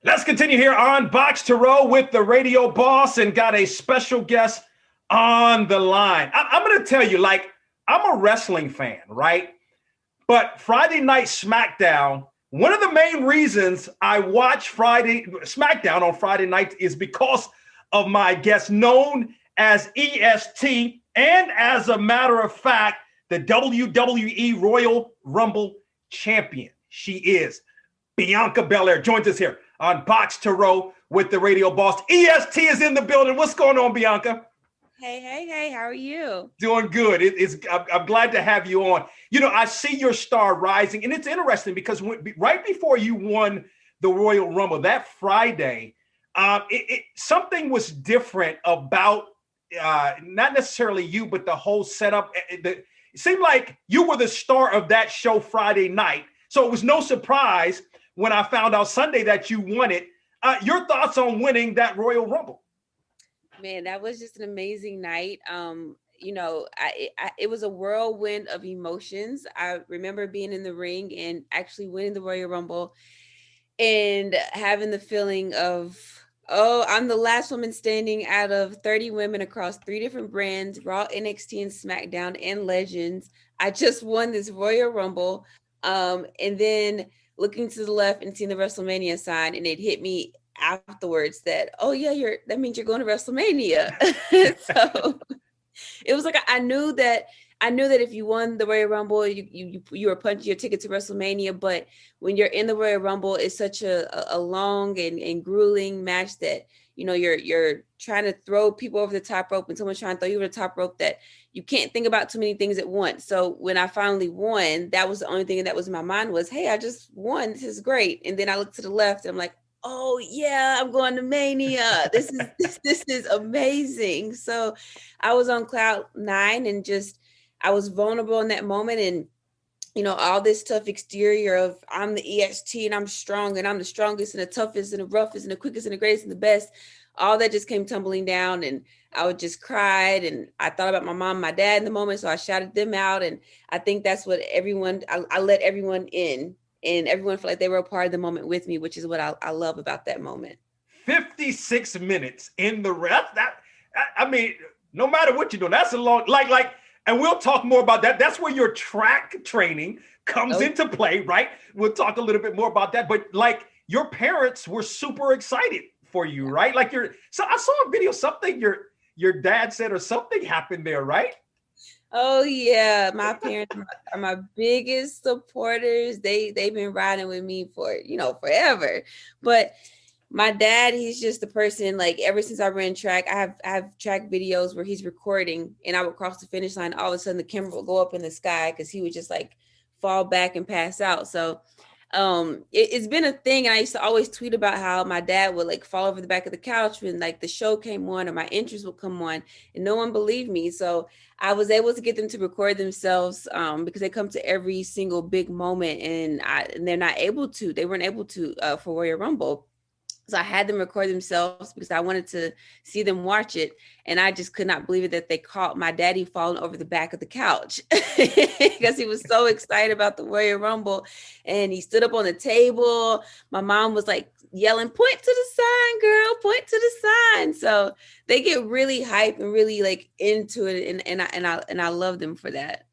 Let's continue here on Boxtorow with the radio boss and got a special guest on the line. I'm going to tell you, like, I'm a wrestling fan, right? But Friday Night SmackDown, one of the main reasons I watch Friday SmackDown on Friday night is because of my guest known as EST and as a matter of fact, the WWE Royal Rumble champion. She is Bianca Belair joins us here on Box to Row with the radio boss. EST is in the building. What's going on, Bianca? Hey, how are you? Doing good. I'm glad to have you on. You know, I see your star rising, and it's interesting because right before you won the Royal Rumble that Friday, something was different about not necessarily you, but the whole setup. It seemed like you were the star of that show Friday night, so it was no surprise when I found out Sunday that you won it. Your thoughts on winning that Royal Rumble? Man, that was just an amazing night. It was a whirlwind of emotions. I remember being in the ring and actually winning the Royal Rumble and having the feeling of, oh, I'm the last woman standing out of 30 women across 3 different brands, Raw, NXT, and SmackDown, and Legends. I just won this Royal Rumble. And then looking to the left and seeing the WrestleMania sign, and it hit me afterwards that, oh yeah, that means you're going to WrestleMania. So it was like I knew that if you won the Royal Rumble, you were punching your ticket to WrestleMania. But when you're in the Royal Rumble, it's such a long and grueling match that you're trying to throw people over the top rope, and someone's trying to throw you over the top rope, that you can't think about too many things at once. So when I finally won, that was the only thing that was in my mind was, hey, I just won. This is great. And then I looked to the left and I'm like, oh yeah, I'm going to Mania. This is amazing. So I was on cloud 9 and just I was vulnerable in that moment, and all this tough exterior of I'm the EST and I'm strong and I'm the strongest and the toughest and the roughest and the quickest and the greatest and the best. All that just came tumbling down, and I would just cried, and I thought about my mom, my dad in the moment, so I shouted them out. And I think that's what I let everyone in, and everyone felt like they were a part of the moment with me, which is what I love about that moment. 56 minutes in the rest. I mean, no matter what you do, that's a long, and we'll talk more about that. That's where your track training comes into play, right? We'll talk a little bit more about that. But like, your parents were super excited for you, right? So I saw a video, something your dad said or something happened there, right? Oh yeah, my parents are my biggest supporters. They've been riding with me for forever. But my dad, he's just the person, like, ever since I ran track, I have track videos where he's recording and I would cross the finish line. All of a sudden the camera would go up in the sky because he would just like fall back and pass out. So it's been a thing. And I used to always tweet about how my dad would like fall over the back of the couch when like the show came on or my interest would come on, and no one believed me. So I was able to get them to record themselves because they come to every single big moment, and they weren't able to for Royal Rumble. So I had them record themselves because I wanted to see them watch it. And I just could not believe it that they caught my daddy falling over the back of the couch because he was so excited about the Royal Rumble. And he stood up on the table. My mom was like yelling, point to the sign, girl, point to the sign. So they get really hyped and really like into it. And I love them for that.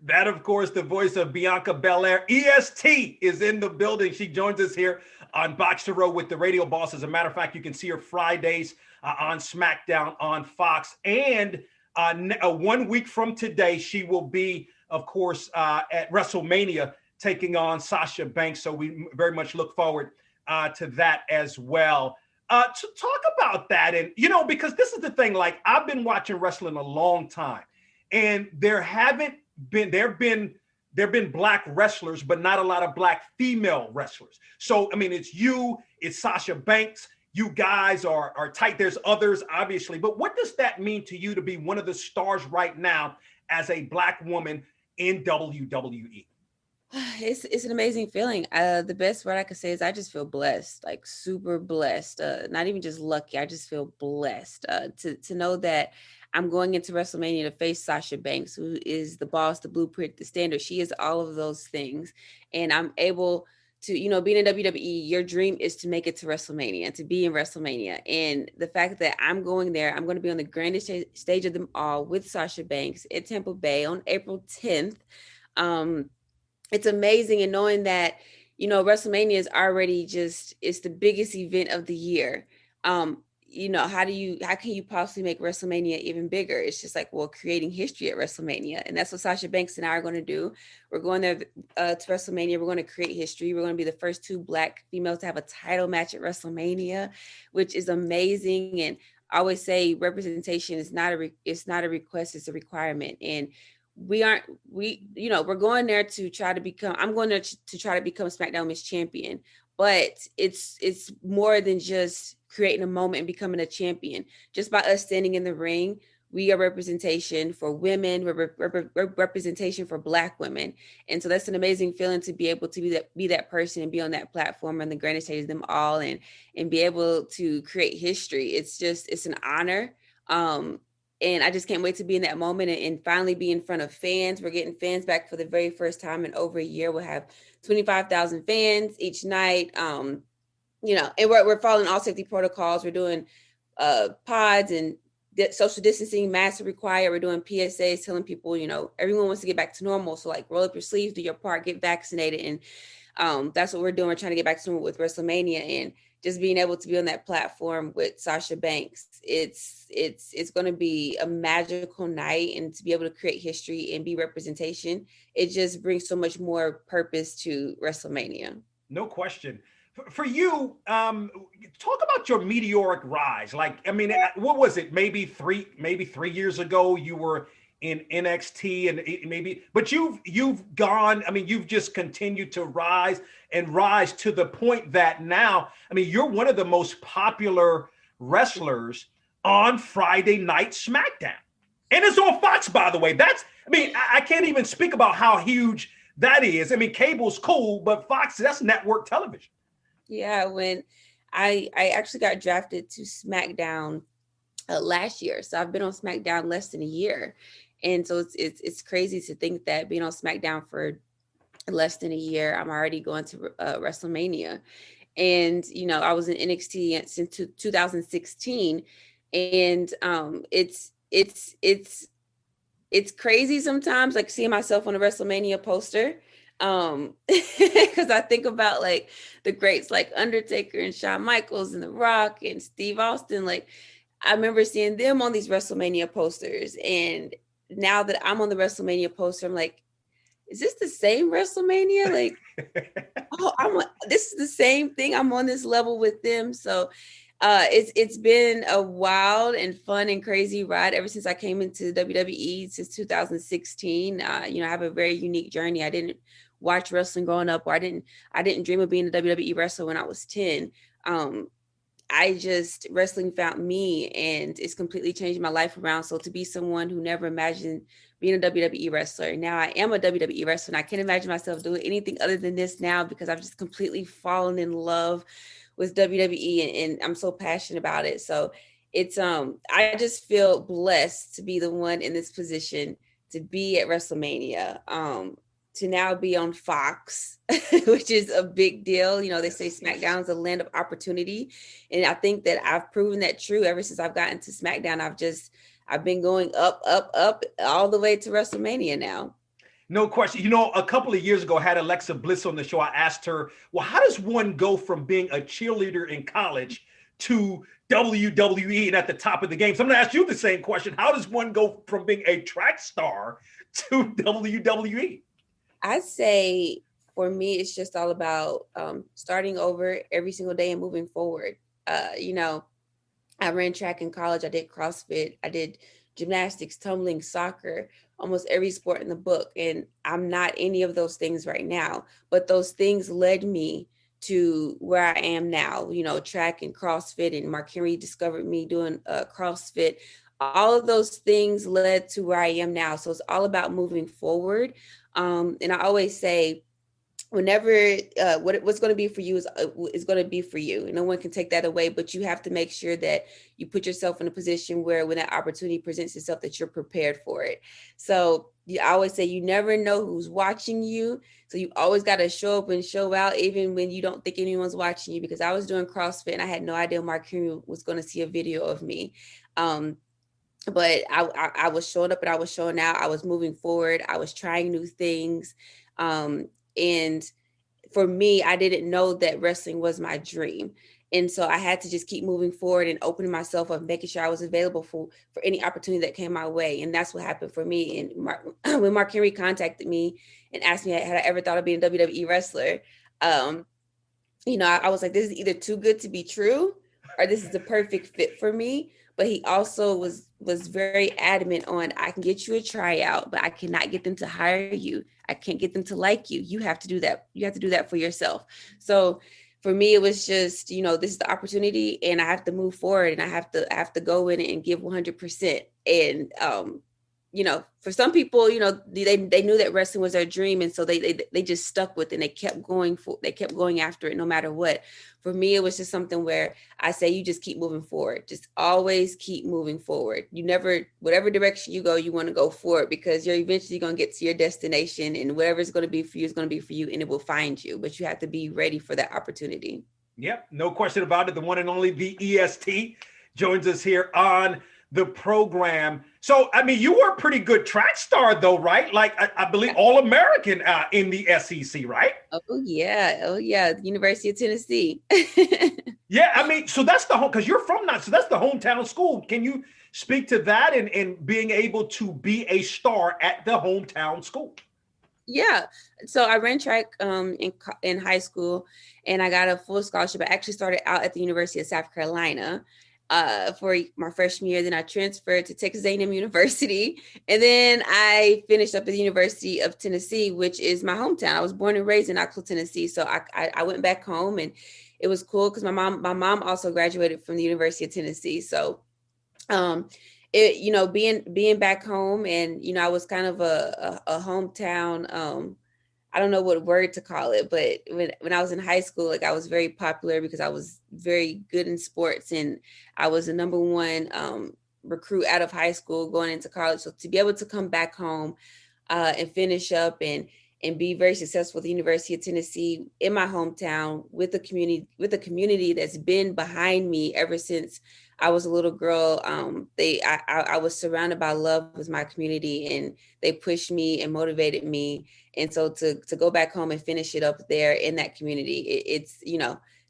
That, of course, the voice of Bianca Belair. EST is in the building. She joins us here on Box to Row with the radio boss. As a matter of fact, you can see her Fridays on SmackDown on Fox. And 1 week from today, she will be, of course, at WrestleMania taking on Sasha Banks. So we very much look forward to that as well. To talk about that, and, because this is the thing, like, I've been watching wrestling a long time, and there have been Black wrestlers, but not a lot of Black female wrestlers. So, I mean, it's Sasha Banks. You guys are tight. There's others, obviously. But what does that mean to you to be one of the stars right now as a Black woman in WWE? It's an amazing feeling. The best word I could say is I just feel blessed, like super blessed. Not even just lucky. I just feel blessed to know that I'm going into WrestleMania to face Sasha Banks, who is the boss, the blueprint, the standard. She is all of those things, and I'm able to, being in WWE, your dream is to make it to WrestleMania, to be in WrestleMania. And the fact that I'm going there, I'm going to be on the grandest stage of them all with Sasha Banks at Tampa Bay on April 10th. Um, it's amazing. And knowing that, WrestleMania is already it's the biggest event of the year. How can you possibly make WrestleMania even bigger? It's just like, well, creating history at WrestleMania. And that's what Sasha Banks and I are going to do. We're going there to WrestleMania. We're going to create history. We're going to be the first two Black females to have a title match at WrestleMania, which is amazing. And I always say representation is it's not a request, it's a requirement. And we're going there to try to become, I'm going there to try to become SmackDown Women's Champion, but it's more than just creating a moment and becoming a champion. Just by us standing in the ring, we are representation for women, representation for Black women. And so that's an amazing feeling to be able to be that person and be on that platform and the grandest stage of them all, and be able to create history. It's an honor. And I just can't wait to be in that moment and finally be in front of fans. We're getting fans back for the very first time in over a year. We'll have 25,000 fans each night. And we're following all safety protocols. We're doing pods and social distancing, masks are required. We're doing PSAs telling people, everyone wants to get back to normal. So like roll up your sleeves, do your part, get vaccinated. And that's what we're doing. We're trying to get back to normal with WrestleMania, and just being able to be on that platform with Sasha Banks. It's going to be a magical night, and to be able to create history and be representation, it just brings so much more purpose to WrestleMania. No question. For you, talk about your meteoric rise. Like, I mean, what was it? Maybe 3 years ago, you were in NXT, and but you've gone. I mean, you've just continued to rise to the point that now, I mean, you're one of the most popular wrestlers on Friday Night SmackDown, and it's on Fox, by the way. I can't even speak about how huge that is. I mean, cable's cool, but Fox, that's network television. Yeah, when I actually got drafted to SmackDown last year, so I've been on SmackDown less than a year, and so it's crazy to think that being on SmackDown for less than a year, I'm already going to WrestleMania. And I was in NXT since 2016, and it's crazy sometimes, like seeing myself on a WrestleMania poster, because I think about like the greats like Undertaker and Shawn Michaels and The Rock and Steve Austin. Like, I remember seeing them on these WrestleMania posters, and now that I'm on the WrestleMania poster, I'm like, is this the same WrestleMania? Like, this is the same thing. I'm on this level with them. So it's been a wild and fun and crazy ride ever since I came into WWE since 2016. I have a very unique journey. I didn't watch wrestling growing up, or I didn't dream of being a WWE wrestler when I was 10. Wrestling found me, and it's completely changed my life around. So to be someone who never imagined being a WWE wrestler, now I am a WWE wrestler, and I can't imagine myself doing anything other than this now, because I've just completely fallen in love with WWE, and I'm so passionate about it. So it's I just feel blessed to be the one in this position, to be at WrestleMania, to now be on Fox, which is a big deal. They say SmackDown is a land of opportunity, and I think that I've proven that true ever since I've gotten to SmackDown. I've been going up, up, up, all the way to WrestleMania now. No question. A couple of years ago, I had Alexa Bliss on the show. I asked her, well, how does one go from being a cheerleader in college to WWE and at the top of the game? So I'm going to ask you the same question. How does one go from being a track star to WWE? I'd say for me, it's just all about starting over every single day and moving forward. I ran track in college. I did CrossFit. I did gymnastics, tumbling, soccer, almost every sport in the book. And I'm not any of those things right now, but those things led me to where I am now, track and CrossFit, and Mark Henry discovered me doing CrossFit. All of those things led to where I am now. So it's all about moving forward. And I always say, whenever what's going to be for you is going to be for you. No one can take that away, but you have to make sure that you put yourself in a position where when that opportunity presents itself, that you're prepared for it. So I always say you never know who's watching you. So you always got to show up and show out, even when you don't think anyone's watching you. Because I was doing CrossFit and I had no idea Mark Henry was going to see a video of me. But I was showing up and I was showing out. I was moving forward. I was trying new things. And for me, I didn't know that wrestling was my dream. And so I had to just keep moving forward and opening myself up, making sure I was available for any opportunity that came my way. And that's what happened for me. And when Mark Henry contacted me and asked me, had I ever thought of being a WWE wrestler? I was like, this is either too good to be true or this is the perfect fit for me. But he also was very adamant on, I can get you a tryout, but I cannot get them to hire you. I can't get them to like you. You have to do that. You have to do that for yourself. So for me, it was just, this is the opportunity and I have to move forward and I have to go in and give 100%. And for some people, they knew that wrestling was their dream. And so they just stuck with it and they kept going after it no matter what. For me, it was just something where I say, you just keep moving forward. Just always keep moving forward. You never, whatever direction you go, you want to go forward because you're eventually going to get to your destination and whatever it's going to be for you is going to be for you and it will find you, but you have to be ready for that opportunity. Yep. No question about it. The one and only, the EST joins us here on the program. So, I mean, you were a pretty good track star though, right? Like I believe All-American in the SEC, right? Oh yeah. University of Tennessee. Yeah, I mean, so that's the home, because you're from that, so that's the hometown school. Can you speak to that and being able to be a star at the hometown school? Yeah. So I ran track in high school and I got a full scholarship. I actually started out at the University of South Carolina for my freshman year. Then I transferred to Texas A&M University. And then I finished up at the University of Tennessee, which is my hometown. I was born and raised in Knoxville, Tennessee. So I went back home and it was cool because my mom also graduated from the University of Tennessee. So being back home and, I was kind of a hometown, I don't know what word to call it, but when I was in high school, like I was very popular because I was very good in sports and I was the number one recruit out of high school going into college. So to be able to come back home and finish up and be very successful at the University of Tennessee in my hometown with a community that's been behind me ever since I was a little girl. I was surrounded by love with my community and they pushed me and motivated me. And so to go back home and finish it up there in that community, it's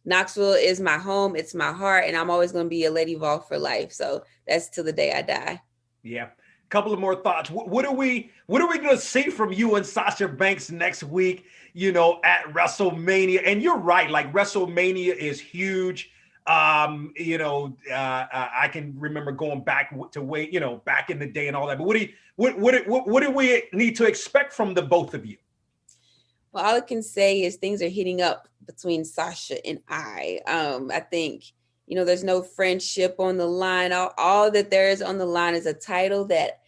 Knoxville is my home. It's my heart. And I'm always going to be a Lady Vol for life. So that's till the day I die. Yeah. Couple of more thoughts. What are we going to see from you and Sasha Banks next week, at WrestleMania? And you're right. Like WrestleMania is huge. I can remember going back to back in the day and all that. But what do we need to expect from the both of you? Well, all I can say is things are heating up between Sasha and I. I think, there's no friendship on the line. All that there is on the line is a title that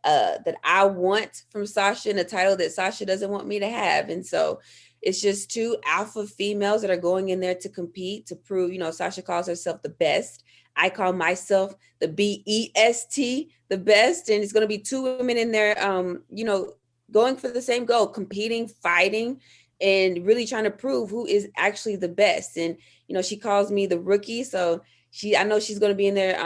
I want from Sasha and a title that Sasha doesn't want me to have. And so it's just two alpha females that are going in there to compete, to prove, Sasha calls herself the best. I call myself the BEST, the best. And it's going to be two women in there, going for the same goal, competing, fighting, and really trying to prove who is actually the best. And, she calls me the rookie. So I know she's going to be in there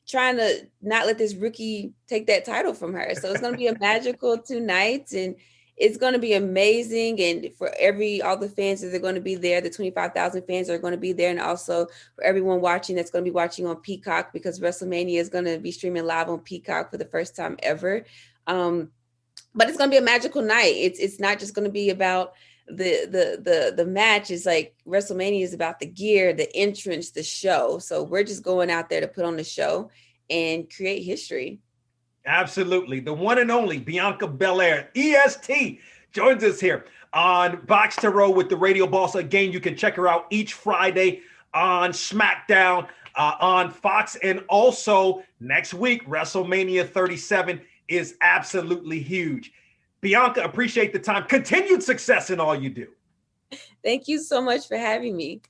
trying to not let this rookie take that title from her. So it's going to be a magical 2 nights and it's going to be amazing. And for all the fans that are going to be there, the 25,000 fans are going to be there. And also for everyone watching that's going to be watching on Peacock, because WrestleMania is going to be streaming live on Peacock for the first time ever. But it's going to be a magical night. It's not just going to be about the match. Is like WrestleMania is about the gear, the entrance, the show. So we're just going out there to put on the show and create history. Absolutely. The one and only Bianca Belair, EST, joins us here on Boxtorow with the Radio Boss. Again, you can check her out each Friday on SmackDown on Fox. And also next week, WrestleMania 37 is absolutely huge. Bianca, appreciate the time. Continued success in all you do. Thank you so much for having me.